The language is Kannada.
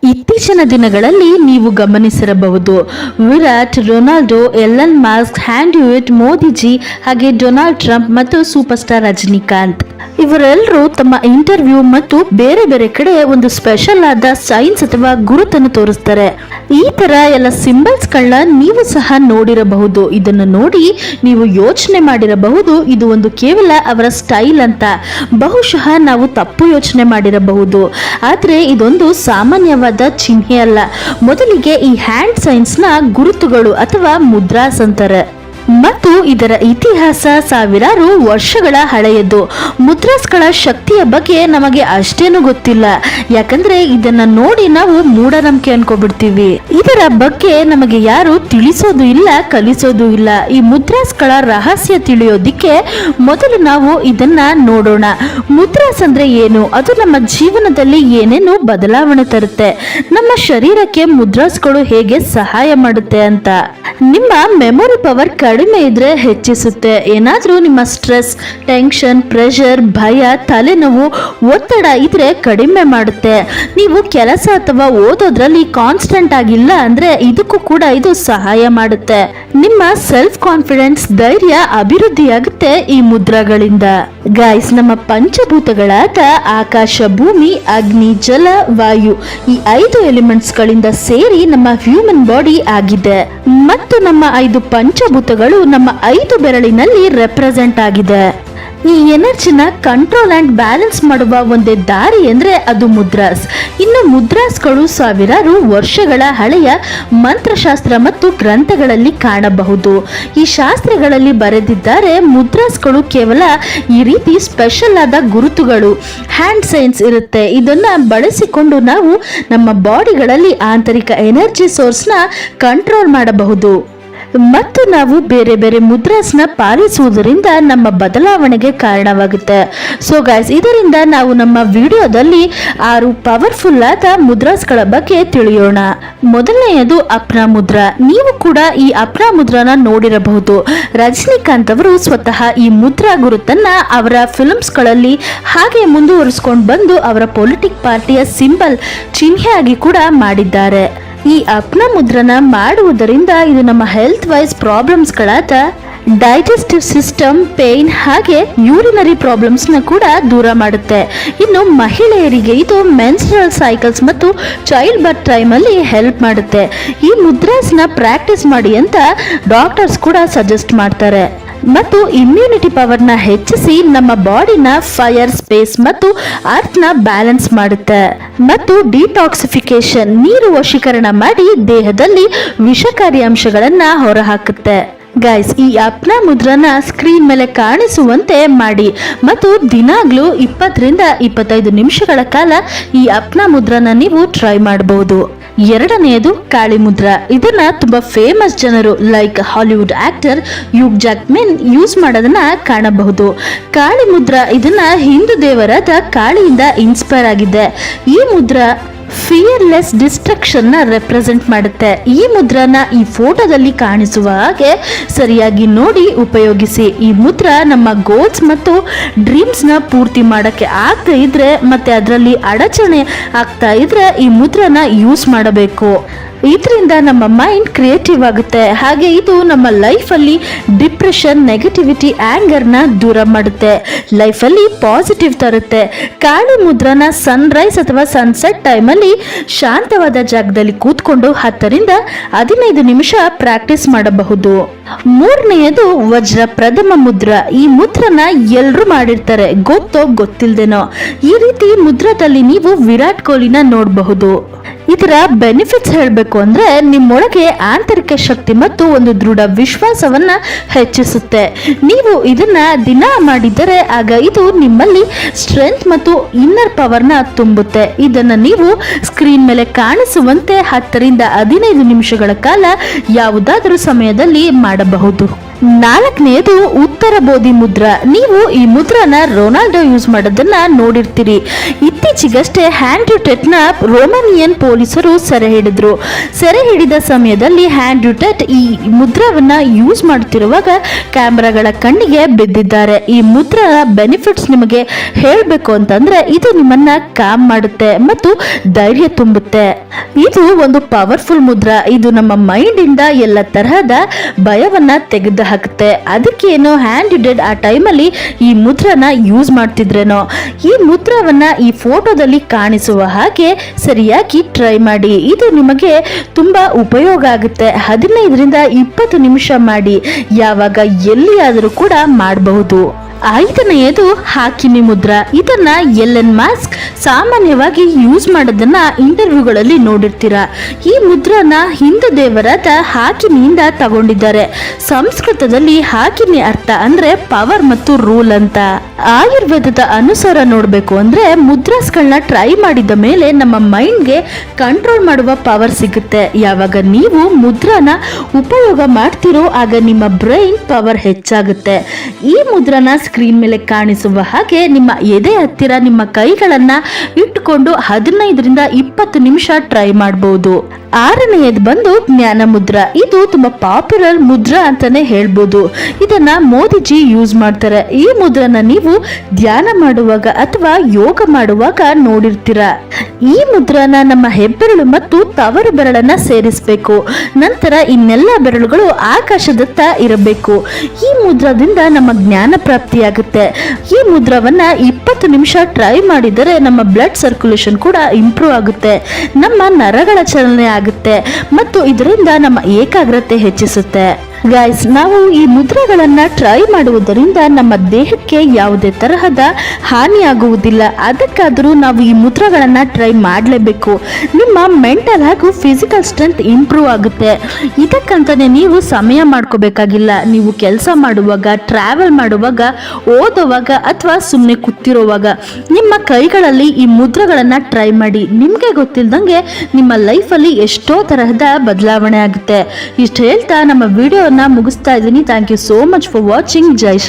ಇತ್ತೀಚಿನ ದಿನಗಳಲ್ಲಿ ನೀವು ಗಮನಿಸಿರಬಹುದು, ವಿರಾಟ್, ರೊನಾಲ್ಡೋ, ಎಲನ್ ಮಸ್ಕ್, ಹ್ಯಾಂಡ್ಯೂಯಿಟ್, ಮೋದಿಜಿ, ಹಾಗೆ ಡೊನಾಲ್ಡ್ ಟ್ರಂಪ್ ಮತ್ತು ಸೂಪರ್ ಸ್ಟಾರ್ ರಜನಿಕಾಂತ್ ಇವರೆಲ್ಲರೂ ತಮ್ಮ ಇಂಟರ್ವ್ಯೂ ಮತ್ತು ಬೇರೆ ಬೇರೆ ಕಡೆ ಒಂದು ಸ್ಪೆಷಲ್ ಆದ ಸೈನ್ಸ್ ಅಥವಾ ಗುರುತನ್ನು ತೋರಿಸ್ತಾರೆ. ಈ ತರ ಎಲ್ಲ ಸಿಂಬಲ್ಸ್ ಗಳನ್ನ ನೀವು ಸಹ ನೋಡಿರಬಹುದು. ಇದನ್ನು ನೋಡಿ ನೀವು ಯೋಚನೆ ಮಾಡಿರಬಹುದು ಇದು ಒಂದು ಕೇವಲ ಅವರ ಸ್ಟೈಲ್ ಅಂತ. ಬಹುಶಃ ನಾವು ತಪ್ಪು ಯೋಚನೆ ಮಾಡಿರಬಹುದು, ಆದ್ರೆ ಇದೊಂದು ಸಾಮಾನ್ಯವಾದ ಚಿಹ್ನೆ ಅಲ್ಲ. ಮೊದಲಿಗೆ ಈ ಹ್ಯಾಂಡ್ ಸೈನ್ಸ್ ನ ಗುರುತುಗಳು ಅಥವಾ ಮುದ್ರಾಸ್ ಅಂತಾರೆ ಮತ್ತು ಇದರ ಇತಿಹಾಸ ಸಾವಿರಾರು ವರ್ಷಗಳ ಹಳೆಯದು. ಮುದ್ರಾಸ್ಗಳ ಶಕ್ತಿಯ ಬಗ್ಗೆ ನಮಗೆ ಅಷ್ಟೇನು ಗೊತ್ತಿಲ್ಲ, ಯಾಕಂದ್ರೆ ಇದನ್ನ ನೋಡಿ ನಾವು ಮೂಢನಂಬಿಕೆ ಅನ್ಕೋಬಿಡ್ತೀವಿ. ಇದರ ಬಗ್ಗೆ ನಮಗೆ ಯಾರು ತಿಳಿಸೋದು ಇಲ್ಲ, ಕಲಿಸೋದು ಇಲ್ಲ. ಈ ಮುದ್ರಾಸ್ಗಳ ರಹಸ್ಯ ತಿಳಿಯೋದಿಕ್ಕೆ ಮೊದಲು ನಾವು ಇದನ್ನ ನೋಡೋಣ. ಮುದ್ರಾಸ್ ಅಂದ್ರೆ ಏನು, ಅದು ನಮ್ಮ ಜೀವನದಲ್ಲಿ ಏನೇನು ಬದಲಾವಣೆ ತರುತ್ತೆ, ನಮ್ಮ ಶರೀರಕ್ಕೆ ಮುದ್ರಾಸ್ಗಳು ಹೇಗೆ ಸಹಾಯ ಮಾಡುತ್ತೆ ಅಂತ. ನಿಮ್ಮ ಮೆಮೊರಿ ಪವರ್ ಕಡಿಮೆ ಇದ್ರೆ ಹೆಚ್ಚಿಸುತ್ತೆ. ಏನಾದ್ರೂ ನಿಮ್ಮ ಸ್ಟ್ರೆಸ್, ಟೆನ್ಷನ್, ಪ್ರೆಷರ್, ಭಯ, ತಲೆನೋವು, ಒತ್ತಡ ಇದ್ರೆ ಕಡಿಮೆ ಮಾಡುತ್ತೆ. ನೀವು ಕೆಲಸ ಅಥವಾ ಓದೋದ್ರಲ್ಲಿ ಕಾನ್ಸ್ಟೆಂಟ್ ಆಗಿಲ್ಲ ಅಂದ್ರೆ ಇದಕ್ಕೂ ಕೂಡ ಇದು ಸಹಾಯ ಮಾಡುತ್ತೆ. ನಿಮ್ಮ ಸೆಲ್ಫ್ ಕಾನ್ಫಿಡೆನ್ಸ್, ಧೈರ್ಯ ಅಭಿವೃದ್ಧಿಯಾಗುತ್ತೆ ಈ ಮುದ್ರಾಗಳಿಂದ. ಗೈಸ್, ನಮ್ಮ ಪಂಚಭೂತಗಳಾದ ಆಕಾಶ, ಭೂಮಿ, ಅಗ್ನಿ, ಜಲ, ವಾಯು ಈ 5 ಎಲಿಮೆಂಟ್ಸ್ ಗಳಿಂದ ಸೇರಿ ನಮ್ಮ ಹ್ಯೂಮನ್ ಬಾಡಿ ಆಗಿದೆ ಮತ್ತು ನಮ್ಮ 5 ಪಂಚಭೂತಗಳು ನಮ್ಮ 5 ಬೆರಳಿನಲ್ಲಿ ರೆಪ್ರೆಸೆಂಟ್ ಆಗಿದೆ. ಈ ಎನರ್ಜಿನ ಕಂಟ್ರೋಲ್ ಅಂಡ್ ಬ್ಯಾಲೆನ್ಸ್ ಮಾಡುವ ಒಂದೇ ದಾರಿ ಅಂದ್ರೆ ಅದು ಮುದ್ರಾಸ್. ಇನ್ನು ಮುದ್ರಾಸ್ಗಳು ಸಾವಿರಾರು ವರ್ಷಗಳ ಹಳೆಯ ಮಂತ್ರಶಾಸ್ತ್ರ ಮತ್ತು ಗ್ರಂಥಗಳಲ್ಲಿ ಕಾಣಬಹುದು. ಈ ಶಾಸ್ತ್ರಗಳಲ್ಲಿ ಬರೆದಿದ್ದಾರೆ, ಮುದ್ರಾಸ್ಗಳು ಕೇವಲ ಈ ರೀತಿ ಸ್ಪೆಷಲ್ ಆದ ಗುರುತುಗಳು, ಹ್ಯಾಂಡ್ ಸೈನ್ಸ್ ಇರುತ್ತೆ. ಇದನ್ನ ಬಳಸಿಕೊಂಡು ನಾವು ನಮ್ಮ ಬಾಡಿಗಳಲ್ಲಿ ಆಂತರಿಕ ಎನರ್ಜಿ ಸೋರ್ಸ್ನ ಕಂಟ್ರೋಲ್ ಮಾಡಬಹುದು ಮತ್ತು ನಾವು ಬೇರೆ ಬೇರೆ ಮುದ್ರಾಸ್ನ ಪಾಲಿಸುವುದರಿಂದ ನಮ್ಮ ಬದಲಾವಣೆಗೆ ಕಾರಣವಾಗುತ್ತೆ. ಸೊ ಗೈಸ್, ಇದರಿಂದ ನಾವು ನಮ್ಮ ವಿಡಿಯೋದಲ್ಲಿ 6 ಪವರ್ಫುಲ್ ಆದ ಮುದ್ರಾಸ್ಗಳ ಬಗ್ಗೆ ತಿಳಿಯೋಣ. ಮೊದಲನೆಯದು ಅಪ್ನಾ ಮುದ್ರಾ. ನೀವು ಕೂಡ ಈ ಅಪ್ನಾ ಮುದ್ರಾನ ನೋಡಿರಬಹುದು. ರಜನಿಕಾಂತ್ ಅವರು ಸ್ವತಃ ಈ ಮುದ್ರಾ ಗುರುತನ್ನ ಅವರ ಫಿಲ್ಮ್ಸ್ಗಳಲ್ಲಿ ಹಾಗೆ ಮುಂದುವರಿಸಿಕೊಂಡು ಬಂದು ಅವರ ಪೊಲಿಟಿಕ್ ಪಾರ್ಟಿಯ ಸಿಂಬಲ್, ಚಿಹ್ನೆಯಾಗಿ ಕೂಡ ಮಾಡಿದ್ದಾರೆ. ಈ ಅಪ್ನಾ ಮುದ್ರನ ಮಾಡುವುದರಿಂದ ಇದು ನಮ್ಮ ಹೆಲ್ತ್ ವೈಸ್ ಪ್ರಾಬ್ಲಮ್ಸ್ಗಳಾದ ಡೈಜೆಸ್ಟಿವ್ ಸಿಸ್ಟಮ್, ಪೇನ್ ಹಾಗೆ ಯೂರಿನರಿ ಪ್ರಾಬ್ಲಮ್ಸ್ನ ಕೂಡ ದೂರ ಮಾಡುತ್ತೆ. ಇನ್ನು ಮಹಿಳೆಯರಿಗೆ ಇದು ಮೆನ್ಸ್ಟ್ರಲ್ ಸೈಕಲ್ಸ್ ಮತ್ತು ಚೈಲ್ಡ್ ಬರ್ತ್ ಟೈಮಲ್ಲಿ ಹೆಲ್ಪ್ ಮಾಡುತ್ತೆ. ಈ ಮುದ್ರಾಸ್ನ ಪ್ರಾಕ್ಟೀಸ್ ಮಾಡಿ ಅಂತ ಡಾಕ್ಟರ್ಸ್ ಕೂಡ ಸಜೆಸ್ಟ್ ಮಾಡ್ತಾರೆ. ಮತ್ತು ಇಮ್ಯುನಿಟಿ ಪವರ್ನ ಹೆಚ್ಚಿಸಿ ನಮ್ಮ ಬಾಡಿನ ಫೈರ್, ಸ್ಪೇಸ್ ಮತ್ತು ಅರ್ಥ್ನ ಬ್ಯಾಲೆನ್ಸ್ ಮಾಡುತ್ತೆ. ಮತ್ತು ಡಿಟಾಕ್ಸಿಫಿಕೇಶನ್, ನೀರು ವಶೀಕರಣ ಮಾಡಿ ದೇಹದಲ್ಲಿ ವಿಷಕಾರಿ ಅಂಶಗಳನ್ನ ಹೊರಹಾಕುತ್ತೆ. ಗೈಸ್, ಈ ಅಪ್ನಾ ಮುದ್ರನ ಸ್ಕ್ರೀನ್ ಮೇಲೆ ಕಾಣಿಸುವಂತೆ ಮಾಡಿ ಮತ್ತು ದಿನಾಗ್ಲೂ 20 ರಿಂದ 25 ನಿಮಿಷಗಳ ಕಾಲ ಈ ಅಪ್ನಾ ಮುದ್ರನ ನೀವು ಟ್ರೈ ಮಾಡಬಹುದು. ಎರಡನೆಯದು ಕಾಳಿ ಮುದ್ರಾ. ಇದನ್ನ ತುಂಬಾ ಫೇಮಸ್ ಜನರು like Hollywood actor Hugh Jackman use ಮಾಡೋದನ್ನ ಕಾಣಬಹುದು. ಕಾಳಿ ಮುದ್ರಾ ಇದನ್ನ ಹಿಂದೂ ದೇವರಾದ ಕಾಳಿಯಿಂದ ಇನ್ಸ್ಪೈರ್ ಆಗಿದೆ. ಈ ಮುದ್ರಾ ಫಿಯರ್ಲೆಸ್ ಡಿಸ್ಟ್ರಕ್ಷನ್ ನ ರೆಪ್ರೆಸೆಂಟ್ ಮಾಡುತ್ತೆ. ಈ ಮುದ್ರಾನ ಈ ಫೋಟೋದಲ್ಲಿ ಕಾಣಿಸುವ ಹಾಗೆ ಸರಿಯಾಗಿ ನೋಡಿ ಉಪಯೋಗಿಸಿ. ಈ ಮುದ್ರಾ ನಮ್ಮ ಗೋಲ್ಸ್ ಮತ್ತು ಡ್ರೀಮ್ಸ್ ನ ಪೂರ್ತಿ ಮಾಡಕ್ಕೆ ಆಗ್ತಾ ಇದ್ರೆ ಮತ್ತೆ ಅದರಲ್ಲಿ ಅಡಚಣೆ ಆಗ್ತಾ ಇದ್ರೆ ಈ ಮುದ್ರಾನ ಯೂಸ್ ಮಾಡಬೇಕು. ಇದರಿಂದ ನಮ್ಮ ಮೈಂಡ್ ಕ್ರಿಯೇಟಿವ್ ಆಗುತ್ತೆ. ಹಾಗೆ ಇದು ನಮ್ಮ ಲೈಫಲ್ಲಿ ಡಿಪ್ರೆಷನ್, ನೆಗೆಟಿವಿಟಿ, ಆಂಗರ್ನ ದೂರ ಮಾಡುತ್ತೆ. ಲೈಫಲ್ಲಿ ಪಾಸಿಟಿವ್ ತರುತ್ತೆ. ಕಾಳಿ ಮುದ್ರನ ಸನ್ರೈಸ್ ಅಥವಾ ಸನ್ಸೆಟ್ ಟೈಮಲ್ಲಿ ಶಾಂತವಾದ ಜಾಗದಲ್ಲಿ ಕೂತ್ಕೊಂಡು 10 ರಿಂದ 15 ನಿಮಿಷ ಪ್ರಾಕ್ಟೀಸ್ ಮಾಡಬಹುದು. ಮೂರನೆಯದು ವಜ್ರ ಪ್ರಥಮ ಮುದ್ರಾ. ಈ ಮುದ್ರನ ಎಲ್ರು ಮಾಡಿರ್ತಾರೆ, ಗೊತ್ತೋ ಗೊತ್ತಿಲ್ದೇನೋ. ಈ ರೀತಿ ಮುದ್ರದಲ್ಲಿ ನೀವು ವಿರಾಟ್ ಕೊಹ್ಲಿನ ನೋಡಬಹುದು. ಇದರ ಬೆನಿಫಿಟ್ಸ್ ಹೇಳಬೇಕು ಅಂದ್ರೆ ನಿಮ್ಮೊಳಗೆ ಆಂತರಿಕ ಶಕ್ತಿ ಮತ್ತು ಒಂದು ದೃಢ ವಿಶ್ವಾಸವನ್ನ ಹೆಚ್ಚಿಸುತ್ತೆ. ನೀವು ಇದನ್ನ ದಿನ ಮಾಡಿದರೆ ಆಗ ಇದು ನಿಮ್ಮಲ್ಲಿ ಸ್ಟ್ರೆಂತ್ ಮತ್ತು ಇನ್ನರ್ ಪವರ್ನ ತುಂಬುತ್ತೆ. ಇದನ್ನ ನೀವು ಸ್ಕ್ರೀನ್ ಮೇಲೆ ಕಾಣಿಸುವಂತೆ 10 ರಿಂದ 15 ನಿಮಿಷಗಳ ಕಾಲ ಯಾವುದಾದರೂ ಸಮಯದಲ್ಲಿ ಮಾಡಬಹುದು. 4ನೇದು ಉತ್ತರ ಬೋಧಿ ಮುದ್ರಾ. ನೀವು ಈ ಮುದ್ರಾನ ರೊನಾಲ್ಡೋ ಯೂಸ್ ಮಾಡೋದನ್ನ ನೋಡಿರ್ತೀರಿ. ಇತ್ತೀಚೆಗಷ್ಟೇ ಆಂಡ್ರ್ಯೂ ಟೆಟ್ನ ರೋಮಾನಿಯನ್ ಪೊಲೀಸರು ಸೆರೆ ಹಿಡಿದ್ರು. ಸೆರೆ ಹಿಡಿದ ಸಮಯದಲ್ಲಿ ಆಂಡ್ರ್ಯೂ ಟೆಟ್ ಈ ಮುದ್ರಾವನ್ನ ಯೂಸ್ ಮಾಡುತ್ತಿರುವಾಗ ಕ್ಯಾಮೆರಾಗಳ ಕಣ್ಣಿಗೆ ಬಿದ್ದಿದ್ದಾರೆ. ಈ ಮುದ್ರಾದ ಬೆನಿಫಿಟ್ಸ್ ನಿಮಗೆ ಹೇಳಬೇಕು ಅಂತಂದ್ರೆ ಇದು ನಿಮ್ಮನ್ನ ಕಾಮ್ ಮಾಡುತ್ತೆ ಮತ್ತು ಧೈರ್ಯ ತುಂಬುತ್ತೆ. ಇದು ಒಂದು ಪವರ್ಫುಲ್ ಮುದ್ರಾ. ಇದು ನಮ್ಮ ಮೈಂಡ್ ಇಂದ ಎಲ್ಲ ತರಹದ ಭಯವನ್ನ ತೆಗೆದು ಹಾಕುತ್ತೆ. ಅದಕ್ಕೇನೋ ಆಂಡ್ರ್ಯೂ ಟೆಟ್ ಆ ಟೈಮಲ್ಲಿ ಈ ಮುದ್ರಾನ ಯೂಸ್ ಮಾಡ್ತಿದ್ರೇನೋ. ಈ ಮುದ್ರಾವನ್ನ ಈ ಫೋಟೋದಲ್ಲಿ ಕಾಣಿಸುವ ಹಾಗೆ ಸರಿಯಾಗಿ ಟ್ರೈ ಮಾಡಿ. ಇದು ನಿಮಗೆ ತುಂಬಾ ಉಪಯೋಗ ಆಗುತ್ತೆ. 15-20 ನಿಮಿಷ ಮಾಡಿ. ಯಾವಾಗ ಎಲ್ಲಿಯಾದರೂ ಕೂಡ ಮಾಡಬಹುದು. 5ನೇದು ಹಾಕಿಮಿ ಮುದ್ರಾ. ಇದನ್ನ ಎಲೆನ್ ಮಾಸ್ಕ್ ಸಾಮಾನ್ಯವಾಗಿ ಯೂಸ್ ಮಾಡೋದನ್ನ ಇಂಟರ್ವ್ಯೂಗಳಲ್ಲಿ ನೋಡಿರ್ತೀರಾ. ಈ ಮುದ್ರಾನ ಹಿಂದೂ ದೇವರಾದ ಹಾಕಿಮಿಯಿಂದ ತಗೊಂಡಿದ್ದಾರೆ. ಸಂಸ್ಕೃತದಲ್ಲಿ ಹಾಕಿಮಿ ಅರ್ಥ ಅಂದ್ರೆ ಪವರ್ ಮತ್ತು ರೂಲ್ ಅಂತ. ಆಯುರ್ವೇದದ ಅನುಸಾರ ನೋಡ್ಬೇಕು ಅಂದ್ರೆ ಮುದ್ರಾಸ್ಗಳನ್ನ ಟ್ರೈ ಮಾಡಿದ ಮೇಲೆ ನಮ್ಮ ಮೈಂಡ್ಗೆ ಕಂಟ್ರೋಲ್ ಮಾಡುವ ಪವರ್ ಸಿಗುತ್ತೆ. ಯಾವಾಗ ನೀವು ಮುದ್ರಾನ ಉಪಯೋಗ ಮಾಡ್ತಿರೋ ಆಗ ನಿಮ್ಮ ಬ್ರೈನ್ ಪವರ್ ಹೆಚ್ಚಾಗುತ್ತೆ. ಈ ಮುದ್ರಾನ ಸ್ಕ್ರೀನ್ ಮೇಲೆ ಕಾಣಿಸುವ ಹಾಗೆ ನಿಮ್ಮ ಎದೆ ಹತ್ತಿರ ನಿಮ್ಮ ಕೈಗಳನ್ನ ಇಟ್ಟುಕೊಂಡು 15-20 ನಿಮಿಷ ಟ್ರೈ ಮಾಡಬಹುದು. 6ನೇದು ಬಂದು ಜ್ಞಾನ ಮುದ್ರಾ. ಇದು ತುಂಬಾ ಪಾಪ್ಯುಲರ್ ಮುದ್ರಾ ಅಂತಾನೆ ಹೇಳ್ಬೋದು. ಇದನ್ನ ಮೋದಿಜಿ ಯೂಸ್ ಮಾಡ್ತಾರೆ. ಈ ಮುದ್ರಾನ ನೀವು ಧ್ಯಾನ ಮಾಡುವಾಗ ಅಥವಾ ಯೋಗ ಮಾಡುವಾಗ ನೋಡಿರ್ತೀರ. ಈ ಮುದ್ರಾನ ನಮ್ಮ ಹೆಬ್ಬೆರಳು ಮತ್ತು ತವರು ಬೆರಳನ್ನ ಸೇರಿಸಬೇಕು. ನಂತರ ಇನ್ನೆಲ್ಲ ಬೆರಳುಗಳು ಆಕಾಶದತ್ತ ಇರಬೇಕು. ಈ ಮುದ್ರಾದಿಂದ ನಮ್ಮ ಜ್ಞಾನ ಪ್ರಾಪ್ತಿಯಾಗುತ್ತೆ. ಈ ಮುದ್ರಾವನ್ನ 20 ನಿಮಿಷ ಟ್ರೈ ಮಾಡಿದರೆ ನಮ್ಮ ಬ್ಲಡ್ ಸರ್ಕ್ಯುಲೇಷನ್ ಕೂಡ ಇಂಪ್ರೂವ್ ಆಗುತ್ತೆ. ನಮ್ಮ ನರಗಳ ಚಲನೆ ಆಗುತ್ತೆ ಮತ್ತು ಇದರಿಂದ ನಮ್ಮ ಏಕಾಗ್ರತೆ ಹೆಚ್ಚಿಸುತ್ತೆ. ಗೈಸ್, ನಾವು ಈ ಮುದ್ರೆಗಳನ್ನ ಟ್ರೈ ಮಾಡುವುದರಿಂದ ನಮ್ಮ ದೇಹಕ್ಕೆ ಯಾವುದೇ ತರಹದ ಹಾನಿಯಾಗುವುದಿಲ್ಲ. ಅದಕ್ಕಾದರೂ ನಾವು ಈ ಮುದ್ರೆಗಳನ್ನ ಟ್ರೈ ಮಾಡಲೇಬೇಕು. ನಿಮ್ಮ ಮೆಂಟಲ್ ಹಾಗೂ ಫಿಸಿಕಲ್ ಸ್ಟ್ರೆಂತ್ ಇಂಪ್ರೂವ್ ಆಗುತ್ತೆ. ಇದಕ್ಕಂತಾನೆ ನೀವು ಸಮಯ ಮಾಡ್ಕೋಬೇಕಾಗಿಲ್ಲ. ನೀವು ಕೆಲಸ ಮಾಡುವಾಗ, ಟ್ರಾವೆಲ್ ಮಾಡುವಾಗ, ಓದುವಾಗ ಅಥವಾ ಸುಮ್ಮನೆ ಕೂತಿರುವಾಗ ನಿಮ್ಮ ಕೈಗಳಲ್ಲಿ ಈ ಮುದ್ರೆಗಳನ್ನ ಟ್ರೈ ಮಾಡಿ. ನಿಮಗೆ ಗೊತ್ತಿಲ್ಲದಂಗೆ ನಿಮ್ಮ ಲೈಫಲ್ಲಿ ಎಷ್ಟೋ ತರಹದ ಬದಲಾವಣೆ ಆಗುತ್ತೆ. ಇಷ್ಟು ಹೇಳ್ತಾ ನಮ್ಮ ವಿಡಿಯೋ ಮುಗಿಸ್ತಾ ಇದ್ದೀನಿ. Thank you so much for watching. ಜೈ ಶ್ರೀ.